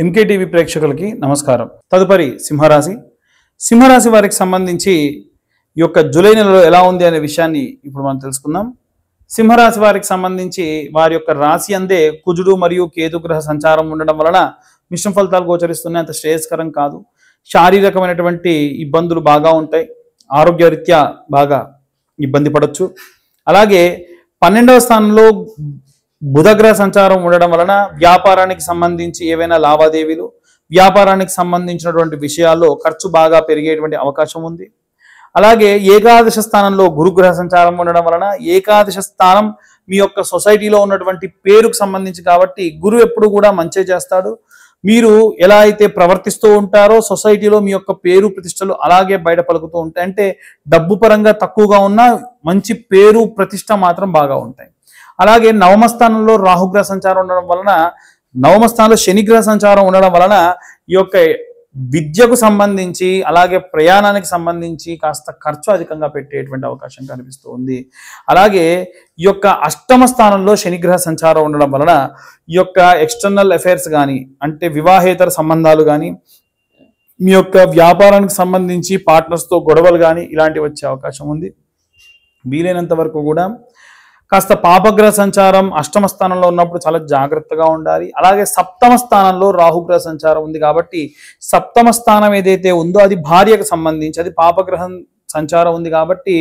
MKTV ప్రేక్షకులకి నమస్కారం. తదుపరి సింహరాశి వారికి సంబంధించి ఈ యొక్క జూలై నెలలో ఎలా ఉంది అనే విషయాన్ని ఇప్పుడు మనం తెలుసుకుందాం. సింహరాశి వారికి సంబంధించి వారి యొక్క రాశి అందే కుజుడు మరియు కేతు గ్రహ సంచారం ఉండడం వలన మిశ్రమ ఫలితాలు గోచరిస్తున్నాయి. అంత శ్రేయస్కరం కాదు. శారీరకమైనటువంటి ఇబ్బందులు బాగా ఉంటాయి. ఆరోగ్యరీత్యా బాగా ఇబ్బంది పడవచ్చు. అలాగే 12వ స్థానంలో బుధగ్రహ సంచారం ఉండడం వలన వ్యాపారానికి సంబంధించి ఏవైనా లావాదేవీలు, వ్యాపారానికి సంబంధించినటువంటి విషయాల్లో ఖర్చు బాగా పెరిగేటువంటి అవకాశం ఉంది. అలాగే ఏకాదశ స్థానంలో గురుగ్రహ సంచారం ఉండడం వలన ఏకాదశ స్థానం మీ యొక్క సొసైటీలో ఉన్నటువంటి పేరుకు సంబంధించి కాబట్టి గురువు ఎప్పుడు కూడా మంచి చేస్తాడు. మీరు ఎలా అయితే ప్రవర్తిస్తూ ఉంటారో సొసైటీలో మీ యొక్క పేరు ప్రతిష్టలు అలాగే బయట పలుకుతూ ఉంటాయి. అంటే డబ్బు పరంగా తక్కువగా ఉన్నా మంచి పేరు ప్రతిష్ట మాత్రం బాగా ఉంటాయి. అలాగే నవమ స్థానంలో రాహుగ్రహ సంచారం ఉండడం వలన, నవమ స్థానంలో శనిగ్రహ సంచారం ఉండడం వలన ఈ యొక్క విద్యకు సంబంధించి అలాగే ప్రయాణానికి సంబంధించి కాస్త ఖర్చు అధికంగా పెట్టేటువంటి అవకాశం కనిపిస్తూ ఉంది. అలాగే ఈ యొక్క అష్టమ స్థానంలో శనిగ్రహ సంచారం ఉండడం వలన ఈ యొక్క ఎక్స్టర్నల్ అఫైర్స్ కానీ, అంటే వివాహేతర సంబంధాలు కానీ, మీ యొక్క వ్యాపారానికి సంబంధించి పార్ట్నర్స్తో గొడవలు కానీ ఇలాంటివి వచ్చే అవకాశం ఉంది. వీలైనంత వరకు కూడా కాస్త పాపగ్రహ సంచారం అష్టమ స్థానంలో ఉన్నప్పుడు చాలా జాగ్రత్తగా ఉండాలి. అలాగే సప్తమ స్థానంలో రాహుగ్రహ సంచారం ఉంది కాబట్టి సప్తమ స్థానం ఏదైతే ఉందో అది భార్యకు సంబంధించి, అది పాపగ్రహం సంచారం ఉంది కాబట్టి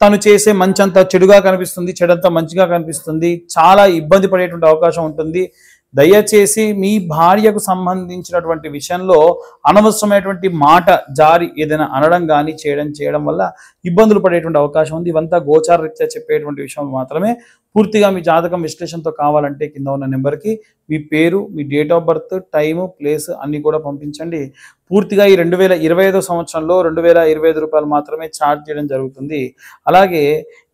తను చేసే మంచి అంతా చెడుగా కనిపిస్తుంది, చెడంతా మంచిగా కనిపిస్తుంది, చాలా ఇబ్బంది పడేటువంటి అవకాశం ఉంటుంది. దయచేసి మీ భార్యకు సంబంధించినటువంటి విషయంలో అనవసరమైనటువంటి మాట జారి ఏదైనా అనడం కానీ చేయడం వల్ల ఇబ్బందులు పడేటువంటి అవకాశం ఉంది. ఇవంతా గోచార రీత్యా చెప్పేటువంటి విషయం మాత్రమే. పూర్తిగా మీ జాతకం విశ్లేషణతో కావాలంటే కింద ఉన్న నెంబర్కి మీ పేరు, మీ date of birth, time, place అన్నీ కూడా పంపించండి. పూర్తిగా ఈ 2025 సంవత్సరంలో 2025 రూపాయలు మాత్రమే ఛార్జ్ చేయడం జరుగుతుంది. అలాగే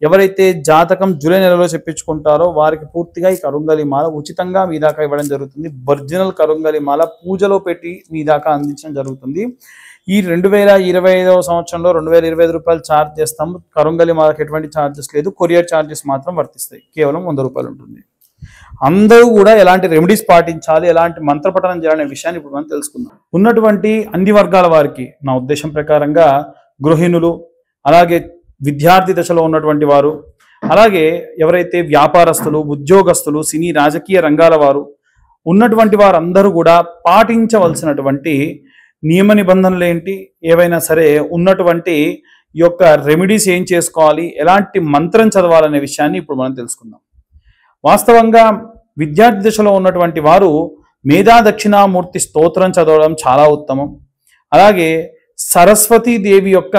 ఎవరైతే జాతకం జూలై నెలలో చెప్పించుకుంటారో వారికి పూర్తిగా ఈ కరుంగలి మాల ఉచితంగా మీ దాకా ఇవ్వడం జరుగుతుంది. ఒరిజినల్ కరుంగలి మాల పూజలో పెట్టి మీ దాకా అందించడం జరుగుతుంది. ఈ 2025 సంవత్సరంలో 2025 రూపాయలు ఛార్జ్ చేస్తాము. కరుంగలి మాలకు ఎటువంటి ఛార్జెస్ లేదు. కొరియర్ ఛార్జెస్ మాత్రం వర్తిస్తాయి. కేవలం 100 రూపాయలు ఉంటుంది. అందరూ కూడా ఎలాంటి రెమెడీస్ పాటించాలి, ఎలాంటి మంత్రపఠనం చేయాలనే విషయాన్ని ఇప్పుడు మనం తెలుసుకుందాం. ఉన్నటువంటి అన్ని వర్గాల వారికి నా ఉద్దేశం ప్రకారంగా గృహిణులు, అలాగే విద్యార్థి దశలో ఉన్నటువంటి వారు, అలాగే ఎవరైతే వ్యాపారస్తులు, ఉద్యోగస్తులు, సినీ రాజకీయ రంగాల వారు ఉన్నటువంటి వారందరూ కూడా పాటించవలసినటువంటి నియమ నిబంధనలు ఏంటి, ఏవైనా సరే ఉన్నటువంటి ఈ యొక్క రెమెడీస్ ఏం చేసుకోవాలి, ఎలాంటి మంత్రం చదవాలనే విషయాన్ని ఇప్పుడు మనం తెలుసుకుందాం. వాస్తవంగా విద్యార్థి దశలో ఉన్నటువంటి వారు మేధా దక్షిణామూర్తి స్తోత్రం చదవడం చాలా ఉత్తమం. అలాగే సరస్వతీదేవి యొక్క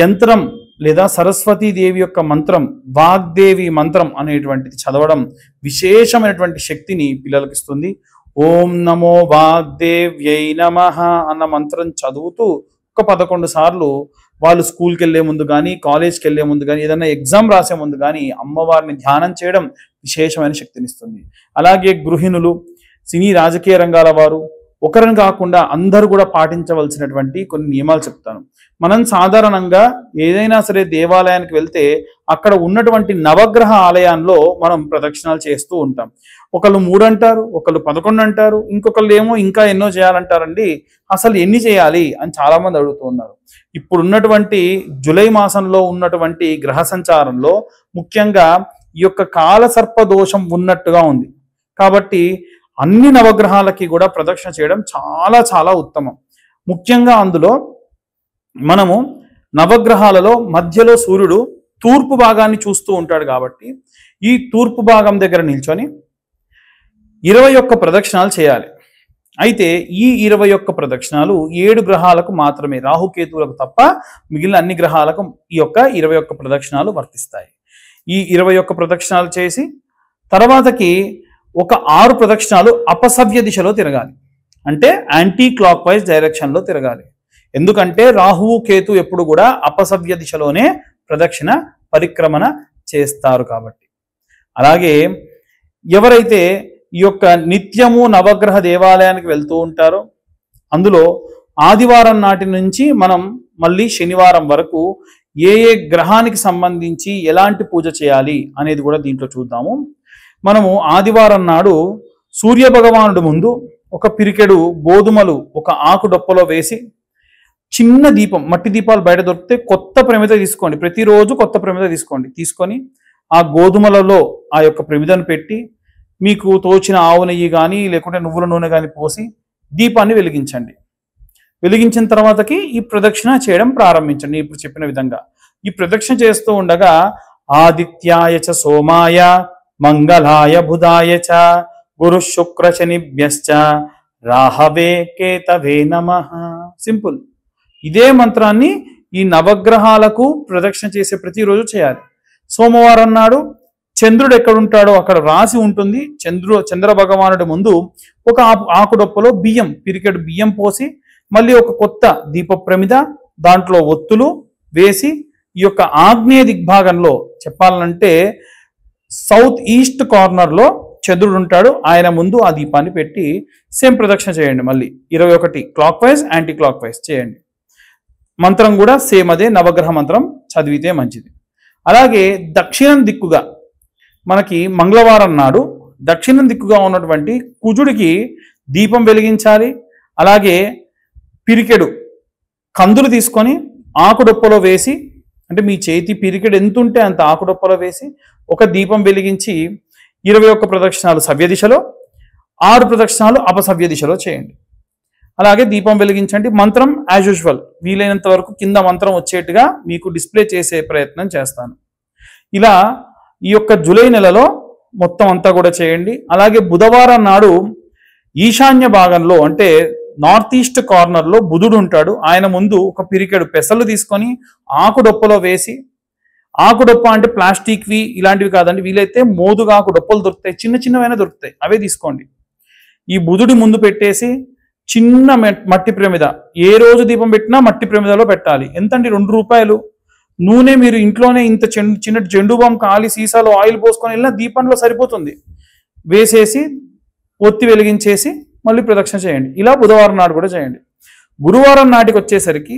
యంత్రం లేదా సరస్వతీదేవి యొక్క మంత్రం, వాగ్దేవి మంత్రం అనేటువంటిది చదవడం విశేషమైనటువంటి శక్తిని పిల్లలకు ఇస్తుంది. ఓం నమో వాగ్దేవ్యై నమః అన్న మంత్రం చదువుతూ ఒక 11 సార్లు వాళ్ళు స్కూల్కి వెళ్ళే ముందు కానీ, కాలేజ్కి వెళ్ళే ముందు కానీ, ఏదైనా ఎగ్జామ్ రాసే ముందు కానీ అమ్మవారిని ధ్యానం చేయడం విశేషమైన శక్తినిస్తుంది. అలాగే గృహిణులు, సినీ రాజకీయ రంగాల వారు ఒకరిని కాకుండా అందరూ కూడా పాటించవలసినటువంటి కొన్ని నియమాలు చెప్తాను. మనం సాధారణంగా ఏదైనా సరే దేవాలయానికి వెళ్తే అక్కడ ఉన్నటువంటి నవగ్రహ ఆలయాల్లో మనం ప్రదక్షిణాలు చేస్తూ ఉంటాం. ఒకళ్ళు 3 అంటారు, ఒకళ్ళు 11 అంటారు, ఇంకొకళ్ళు ఏమో ఇంకా ఎన్నో చేయాలంటారండి. అసలు ఎన్ని చేయాలి అని చాలా మంది అడుగుతూ ఉన్నారు. ఇప్పుడున్నటువంటి జూలై మాసంలో ఉన్నటువంటి గ్రహ సంచారంలో ముఖ్యంగా ఈ యొక్క కాలసర్ప దోషం ఉన్నట్టుగా ఉంది కాబట్టి అన్ని నవగ్రహాలకి కూడా ప్రదక్షిణ చేయడం చాలా చాలా ఉత్తమం. ముఖ్యంగా అందులో మనము నవగ్రహాలలో మధ్యలో సూర్యుడు తూర్పు భాగాన్ని చూస్తూ ఉంటాడు కాబట్టి ఈ తూర్పు భాగం దగ్గర నిల్చొని 21 ప్రదక్షిణాలు చేయాలి. అయితే ఈ 21 ప్రదక్షిణాలు 7 గ్రహాలకు మాత్రమే, రాహుకేతువులకు తప్ప మిగిలిన అన్ని గ్రహాలకు ఈ యొక్క 21 ప్రదక్షిణాలు వర్తిస్తాయి. ఈ 21 ప్రదక్షిణాలు చేసి తర్వాతకి ఒక 6 ప్రదక్షిణాలు అపసవ్య దిశలో తిరగాలి. అంటే యాంటీ క్లాక్ వైజ్ డైరెక్షన్లో తిరగాలి. ఎందుకంటే రాహువు కేతు ఎప్పుడు కూడా అపసవ్య దిశలోనే ప్రదక్షిణ పరిక్రమణ చేస్తారు కాబట్టి. అలాగే ఎవరైతే ఈ యొక్క నిత్యము నవగ్రహ దేవాలయానికి వెళ్తూ ఉంటారో అందులో ఆదివారం నాటి నుంచి మనం మళ్ళీ శనివారం వరకు ఏ ఏ గ్రహానికి సంబంధించి ఎలాంటి పూజ చేయాలి అనేది కూడా దీంట్లో చూద్దాము. మనము ఆదివారం నాడు సూర్య భగవానుడు ముందు ఒక పిరికెడు గోధుమలు ఒక ఆకు డొప్పలో వేసి చిన్న దీపం, మట్టి దీపాలు బయట దొరికితే కొత్త ప్రమిద తీసుకోండి, ప్రతిరోజు కొత్త ప్రమిద తీసుకొని ఆ గోధుమలలో ఆ యొక్క ప్రమిదను పెట్టి మీకు తోచిన ఆవు నెయ్యి కానీ లేకుంటే నువ్వుల నూనె కానీ పోసి దీపాన్ని వెలిగించండి. వెలిగించిన తర్వాతకి ఈ ప్రదక్షిణ చేయడం ప్రారంభించండి. ఇప్పుడు చెప్పిన విధంగా ఈ ప్రదక్షిణ చేస్తూ ఉండగా ఆదిత్యాయ చ సోమాయ మంగళాయ బుధాయ చ గురు శుక్ర శనిభ్యశ్చ రాహవే కేతవే నమః. సింపుల్. ఇదే మంత్రాన్ని ఈ నవగ్రహాలకు ప్రదక్షిణ చేసే ప్రతిరోజు చేయాలి. సోమవారం నాడు చంద్రుడు ఎక్కడుంటాడో అక్కడ రాసి ఉంటుంది. చంద్ర భగవానుడి ముందు ఒక ఆకుడొప్పలో పిరికెడు బియ్యం పోసి మళ్ళీ ఒక కొత్త దీప ప్రమిద, దాంట్లో ఒత్తులు వేసి ఈ యొక్క ఆగ్నేయ దిగ్భాగంలో చెప్పాలంటే సౌత్ ఈస్ట్ కార్నర్లో చంద్రుడు ఉంటాడు. ఆయన ముందు ఆ దీపాన్ని పెట్టి సేమ్ ప్రదక్షిణ చేయండి. మళ్ళీ 21 clock wise, anti clock wise చేయండి. మంత్రం కూడా సేమ్ అదే నవగ్రహ మంత్రం చదివితే మంచిది. అలాగే దక్షిణం దిక్కుగా మనకి మంగళవారం నాడు దక్షిణం దిక్కుగా ఉన్నటువంటి కుజుడికి దీపం వెలిగించాలి. అలాగే పిరికెడు కందులు తీసుకొని ఆకుడొప్పలో వేసి, అంటే మీ చేతి పిరికెడు ఎంత ఉంటే అంత ఆకుడొప్పలో వేసి ఒక దీపం వెలిగించి 21 ప్రదక్షిణాలు సవ్య దిశలో, 6 ప్రదక్షిణాలు అపసవ్య దిశలో చేయండి. అలాగే దీపం వెలిగించండి. మంత్రం యాజ్ యూజువల్ వీలైనంత వరకు కింద మంత్రం వచ్చేట్టుగా మీకు డిస్ప్లే చేసే ప్రయత్నం చేస్తాను. ఇలా ఈ యొక్క జూలై నెలలో మొత్తం అంతా కూడా చేయండి. అలాగే బుధవారం నాడు ఈశాన్య భాగంలో అంటే నార్త్ ఈస్ట్ కార్నర్లో బుధుడు ఉంటాడు. ఆయన ముందు ఒక పిరికెడు పెసలు తీసుకొని ఆకుడొప్పలో వేసి, ఆకుడొప్ప అంటే ప్లాస్టిక్వి ఇలాంటివి కాదండి, వీలైతే మోదుగా ఆకుడొప్పలు దొరుకుతాయి, చిన్న చిన్నవైనా దొరుకుతాయి, అవే తీసుకోండి. ఈ బుధుడి ముందు పెట్టేసి చిన్న మట్టి ప్రమిద, ఏ రోజు దీపం పెట్టినా మట్టి ప్రమిదలో పెట్టాలి. ఎంతండి? 2 రూపాయలు. నూనె మీరు ఇంట్లోనే ఇంత చిన్న జెండు బామ్ ఖాళీ సీసాలో ఆయిల్ పోసుకొని వెళ్ళినా దీపంలో సరిపోతుంది. వేసేసి ఒత్తి వెలిగించేసి మళ్ళీ ప్రదక్షిణ చేయండి. ఇలా బుధవారం నాడు కూడా చేయండి. గురువారం నాటికి వచ్చేసరికి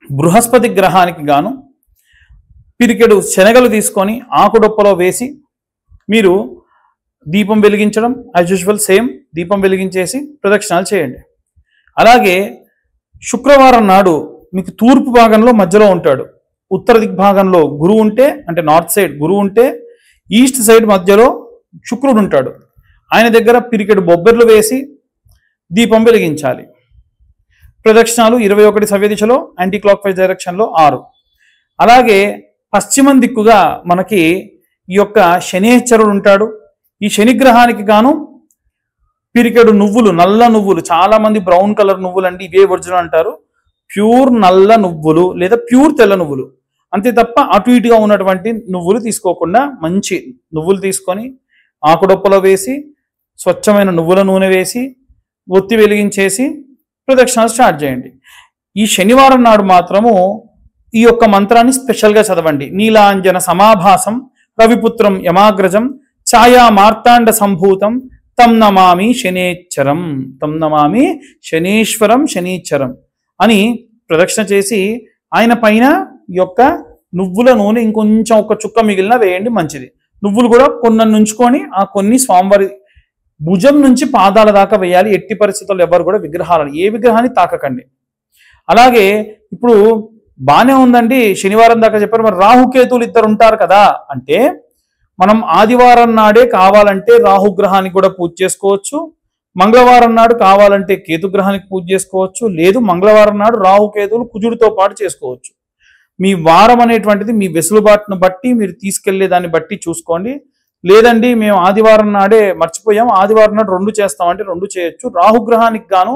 బృహస్పతి గ్రహానికి గాను పిరికెడు శనగలు తీసుకొని ఆకుడొప్పలో వేసి మీరు దీపం వెలిగించడం యాజ్ యూజువల్ సేమ్ దీపం వెలిగించేసి ప్రదక్షిణాలు చేయండి. అలాగే శుక్రవారం నాడు మీకు తూర్పు భాగంలో మధ్యలో ఉంటాడు, ఉత్తర దిగ్భాగంలో గురువు ఉంటే అంటే నార్త్ సైడ్ గురువు ఉంటే ఈస్ట్ సైడ్ మధ్యలో శుక్రుడు ఉంటాడు. ఆయన దగ్గర పిరికెడు బొబ్బెర్లు వేసి దీపం వెలిగించాలి. ప్రదక్షిణాలు 21 సవ్య దిశలో, యాంటీ క్లాక్ వైజ్ డైరెక్షన్లో 6. అలాగే పశ్చిమం దిక్కుగా మనకి ఈ యొక్క శనేశ్వరుడు ఉంటాడు. ఈ శనిగ్రహానికి గాను పిరికెడు నువ్వులు, నల్ల నువ్వులు, చాలా మంది బ్రౌన్ కలర్ నువ్వులు అండి, ఇవే ఒరిజినల్ అంటారు. ప్యూర్ నల్ల నువ్వులు లేదా ప్యూర్ తెల్ల నువ్వులు, అంతే తప్ప అటు ఇటుగా ఉన్నటువంటి నువ్వులు తీసుకోకుండా మంచి నువ్వులు తీసుకొని ఆకుడొప్పలో వేసి స్వచ్ఛమైన నువ్వుల నూనె వేసి ఒత్తి వెలిగించేసి ప్రదక్షిణాలు స్టార్ట్ చేయండి. ఈ శనివారం నాడు మాత్రము ఈ యొక్క మంత్రాన్ని స్పెషల్గా చదవండి. నీలాంజన సమాభాసం రవిపుత్రం యమాగ్రజం ఛాయా మార్తాండ సంభూతం తం నమామి శనేశ్వరం, తం నమామి శనేశ్వరం శనీశ్వరం అని ప్రదక్షిణ చేసి ఆయన పైన ఈ యొక్క నువ్వుల నూనె ఇంకొంచెం ఒక చుక్క మిగిలిన వేయండి, మంచిది. నువ్వులు కూడా కొన్ని ఉంచుకొని ఆ కొన్ని స్వామివారి భుజం నుంచి పాదాల దాకా వేయాలి. ఎట్టి పరిస్థితుల్లో ఎవరు కూడా ఏ విగ్రహాన్ని తాకకండి. అలాగే ఇప్పుడు బాగానే ఉందండి, శనివారం దాకా చెప్పారు, మరి రాహుకేతువులు 2 ఉంటారు కదా అంటే మనం ఆదివారం నాడే కావాలంటే రాహుగ్రహానికి కూడా పూజ చేసుకోవచ్చు, మంగళవారం నాడు కావాలంటే కేతుగ్రహానికి పూజ చేసుకోవచ్చు, లేదు మంగళవారం నాడు రాహుకేతువులు కుజుడితో పాటు చేసుకోవచ్చు. మీ వారం అనేటువంటిది మీ వెసులుబాటును బట్టి మీరు తీసుకెళ్లే దాన్ని బట్టి చూసుకోండి. లేదండి మేము ఆదివారం నాడే మర్చిపోయాం, ఆదివారం నాడు 2 చేస్తామంటే 2 చేయొచ్చు. రాహుగ్రహానికి గాను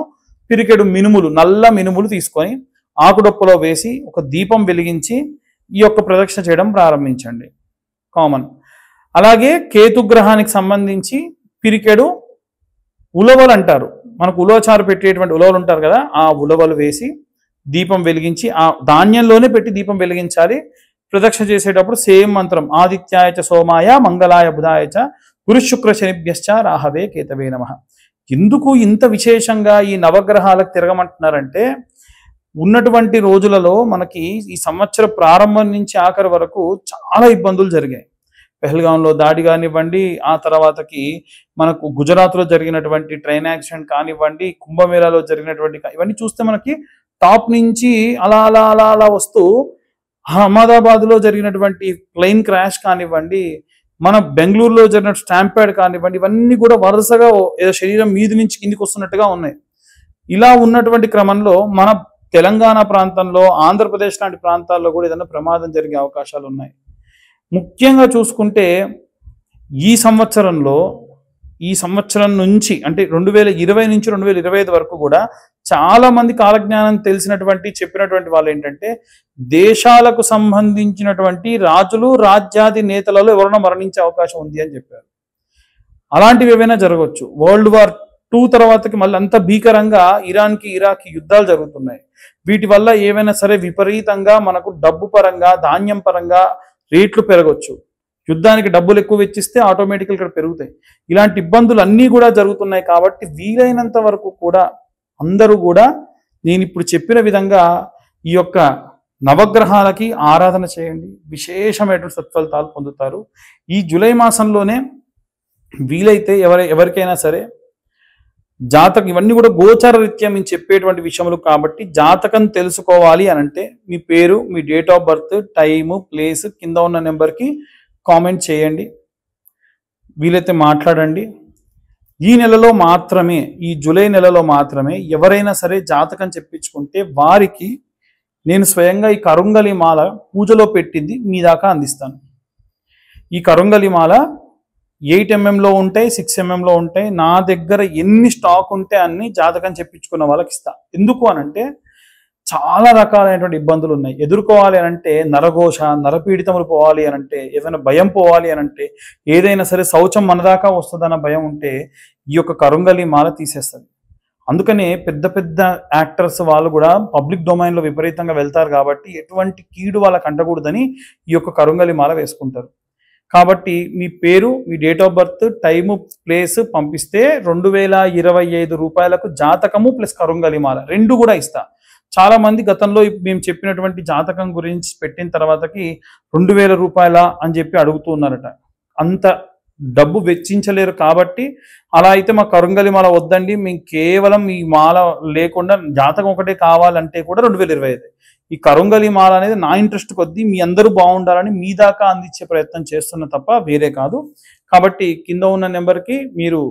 పిరికెడు మినుములు, నల్ల మినుములు తీసుకొని ఆకుడొప్పలో వేసి ఒక దీపం వెలిగించి ఈ యొక్క ప్రదక్షిణ చేయడం ప్రారంభించండి. కామన్. అలాగే కేతుగ్రహానికి సంబంధించి పిరికెడు ఉలవలు అంటారు, మనకు ఉలవచారు పెట్టేటువంటి ఉలవలు ఉంటారు కదా, ఆ ఉలవలు వేసి దీపం వెలిగించి ఆ ధాన్యంలోనే పెట్టి దీపం వెలిగించాలి. ప్రదక్షిణ చేసేటప్పుడు సేమ్ మంత్రం ఆదిత్యాయ చ సోమాయ మంగళాయ బుధాయ చ గురు శుక్ర శనిభ్యశ్చ రాహవే కేతవే నమః. ఎందుకు ఇంత విశేషంగా ఈ నవగ్రహాలకు తిరగమంటున్నారంటే ఉన్నటువంటి రోజులలో మనకి ఈ సంవత్సర ప్రారంభం నుంచి ఆఖరి వరకు చాలా ఇబ్బందులు జరిగాయి. పెహల్గాంలో దాడి కానివ్వండి, ఆ తర్వాతకి మనకు గుజరాత్లో జరిగినటువంటి ట్రైన్ యాక్సిడెంట్ కానివ్వండి, కుంభమేళాలో జరిగినటువంటి ఇవన్నీ చూస్తే మనకి టాప్ నుంచి అలా అలా అలా అలా వస్తూ అహ్మదాబాద్లో జరిగినటువంటి ప్లేన్ క్రాష్ కానివ్వండి, మన బెంగళూరులో జరిగిన స్టాంపేడ్ కానివ్వండి, ఇవన్నీ కూడా వరుసగా ఏదో శరీరం మీది నుంచి కిందికి వస్తున్నట్టుగా ఉన్నాయి. ఇలా ఉన్నటువంటి క్రమంలో మన తెలంగాణ ప్రాంతంలో, ఆంధ్రప్రదేశ్ లాంటి ప్రాంతాల్లో కూడా ఏదైనా ప్రమాదం జరిగే అవకాశాలు ఉన్నాయి. ముఖ్యంగా చూసుకుంటే ఈ సంవత్సరం నుంచి అంటే 2020 నుంచి 2025 వరకు కూడా చాలా మంది కాలజ్ఞానం తెలిసినటువంటి చెప్పినటువంటి వాళ్ళు ఏంటంటే, దేశాలకు సంబంధించినటువంటి రాజులు, రాజ్యాది నేతలలో ఎవరైనా మరణించే అవకాశం ఉంది అని చెప్పారు. అలాంటివి ఏవైనా జరగవచ్చు. వరల్డ్ వార్ 2 తర్వాతకి మళ్ళీ అంత భీకరంగా ఇరాన్కి ఇరాక్కి యుద్ధాలు జరుగుతున్నాయి. వీటి వల్ల ఏవైనా సరే విపరీతంగా మనకు డబ్బు పరంగా, ధాన్యం పరంగా రేట్లు పెరగవచ్చు. యుద్ధానికి డబ్బులు ఎక్కువ వెచ్చిస్తే ఆటోమేటిక్గా ఇక్కడ పెరుగుతాయి. ఇలాంటి ఇబ్బందులు అన్నీ కూడా జరుగుతున్నాయి. కాబట్టి వీలైనంత వరకు కూడా అందరూ కూడా నేను ఇప్పుడు చెప్పిన విధంగా ఈ యొక్క నవగ్రహాలకి ఆరాధన చేయండి. విశేషమైనటువంటి సత్ఫలితాలు పొందుతారు. ఈ జూలై మాసంలోనే వీలైతే ఎవరికైనా సరే జాతకం, ఇవన్నీ కూడా గోచార రీత్యా మేము చెప్పేటువంటి విషయములు కాబట్టి జాతకం తెలుసుకోవాలి అని అంటే మీ పేరు, మీ date of birth, time, place కింద ఉన్న నెంబర్కి కామెంట్ చేయండి. వీలైతే మాట్లాడండి. ఈ నెలలో మాత్రమే, ఈ జూలై నెలలో మాత్రమే ఎవరైనా సరే జాతకం చెప్పించుకుంటే వారికి నేను స్వయంగా ఈ కరుంగలి మాల పూజలో పెట్టింది మీ దాకా అందిస్తాను. ఈ కరుంగలి మాల 8 mm ఉంటాయి, 6 mm ఉంటాయి. నా దగ్గర ఎన్ని స్టాక్ ఉంటే అన్ని జాతకం చెప్పించుకున్న వాళ్ళకి ఇస్తా. ఎందుకు అనంటే చాలా రకాలైనటువంటి ఇబ్బందులు ఉన్నాయి. ఎదుర్కోవాలి అనంటే నరఘోష, నరపీడితములు పోవాలి అనంటే, ఏదైనా భయం పోవాలి అనంటే, ఏదైనా సరే శౌచం మన దాకా వస్తుందన్న భయం ఉంటే ఈ యొక్క కరుంగలి మాల తీసేస్తుంది. అందుకనే పెద్ద పెద్ద యాక్టర్స్ వాళ్ళు కూడా పబ్లిక్ డొమైన్లో విపరీతంగా వెళ్తారు కాబట్టి ఎటువంటి కీడు వాళ్ళకి అంటకూడదని ఈ యొక్క కరుంగలి మాల వేసుకుంటారు. కాబట్టి మీ పేరు, మీ date of birth, time, place పంపిస్తే 2025 రూపాయలకు జాతకము ప్లస్ కరుంగలి మాల 2 కూడా ఇస్తా. చాలా మంది గతంలో మేము చెప్పినటువంటి జాతకం గురించి పెట్టిన తర్వాతకి 2000 రూపాయల అని చెప్పి అడుగుతూ ఉన్నారట. అంత డబ్బు వెచ్చించలేరు కాబట్టి అలా అయితే మా కరుంగలి మాల వద్దండి, మేము కేవలం ఈ మాల లేకుండా జాతకం ఒకటే కావాలంటే కూడా 2025. ఈ కరుంగలి మాల అనేది నా ఇంట్రెస్ట్ కొద్దీ మీ అందరూ బాగుండాలని మీ దాకా అందించే ప్రయత్నం చేస్తున్న తప్ప వేరే కాదు. కాబట్టి కింద ఉన్న నెంబర్కి మీరు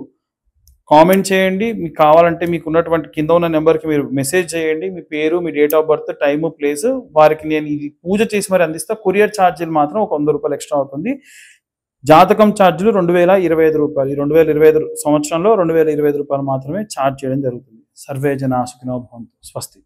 కామెంట్ చేయండి. మీకు కావాలంటే మీకు ఉన్నటువంటి కింద ఉన్న నెంబర్కి మీరు మెసేజ్ చేయండి. మీ పేరు, మీ date of birth, time, place. వారికి నేను ఇది పూజ చేసి మరి అందిస్తా. కొరియర్ ఛార్జీలు మాత్రం ఒక 100 రూపాయలు ఎక్స్ట్రా అవుతుంది. జాతకం ఛార్జీలు 2025 రూపాయలు. ఈ 2025 సంవత్సరంలో 2025 రూపాయలు మాత్రమే ఛార్జ్ చేయడం జరుగుతుంది. సర్వే జనా సుఖినో భవంతు. స్వస్తి.